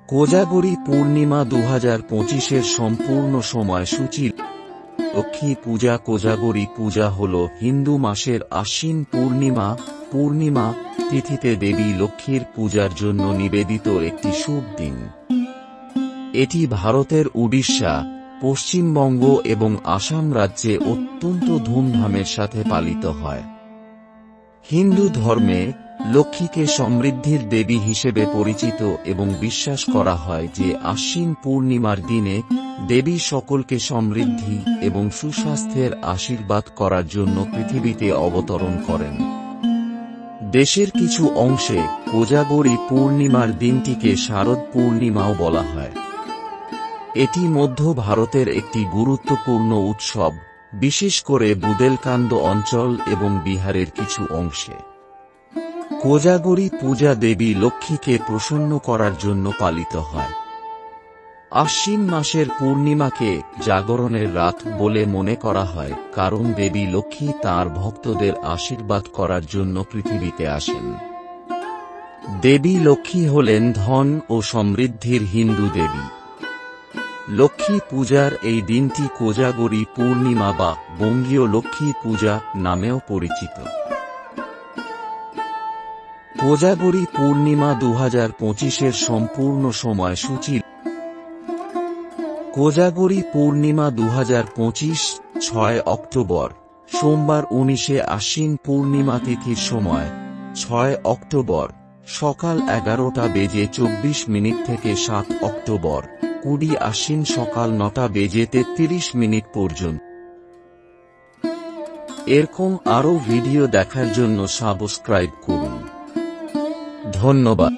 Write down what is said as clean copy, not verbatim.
কোজাগরী পূর্ণিমা 2025-এর সম্পূর্ণ সময়সূচি। লক্ষ্মী পূজা। কোজাগরী পূজা হল হিন্দু মাসের আশ্বিন পূর্ণিমা তিথিতে দেবী লক্ষ্মীর পূজার জন্য নিবেদিত একটি শুভ দিন। এটি ভারতের উড়িষ্যা, পশ্চিমবঙ্গ এবং আসাম রাজ্যে অত্যন্ত ধুমধামের সাথে পালিত হয়। হিন্দু ধর্মে লক্ষ্মীকে সমৃদ্ধির দেবী হিসেবে পরিচিত এবং বিশ্বাস করা হয় যে আশ্বিন পূর্ণিমার দিনে দেবী সকলকে সমৃদ্ধি এবং সুস্বাস্থ্যের আশীর্বাদ করার জন্য পৃথিবীতে অবতরণ করেন। দেশের কিছু অংশে কোজাগরী পূর্ণিমার দিনটিকে শারদ পূর্ণিমাও বলা হয়। এটি মধ্য ভারতের একটি গুরুত্বপূর্ণ উৎসব, বিশেষ করে বুদেলকান্দ অঞ্চল এবং বিহারের কিছু অংশে। কোজাগরী পূজা দেবী লক্ষ্মীকে প্রসন্ন করার জন্য পালিত হয়। আশ্বিন মাসের পূর্ণিমাকে জাগরণের রাত বলে মনে করা হয়, কারণ দেবী লক্ষ্মী তাঁর ভক্তদের আশীর্বাদ করার জন্য পৃথিবীতে আসেন। দেবী লক্ষ্মী হলেন ধন ও সমৃদ্ধির হিন্দু দেবী। লক্ষ্মী পূজার এই দিনটি কোজাগরী পূর্ণিমা বা বঙ্গীয় লক্ষ্মী পূজা নামেও পরিচিত। কোজাগরী পূর্ণিমা 2025-এর সম্পূর্ণ সময়সূচি। কোজাগরী পূর্ণিমা 2025, 6 অক্টোবর, সোমবার। 19 আশ্বিন পূর্ণিমা তিথির সময় 6 অক্টোবর সকাল 11:24 থেকে 7 অক্টোবর 20 আশ্বিন সকাল 9:33 পর্যন্ত। এরকম আরও ভিডিও দেখার জন্য সাবস্ক্রাইব করুন। ধন্যবাদ।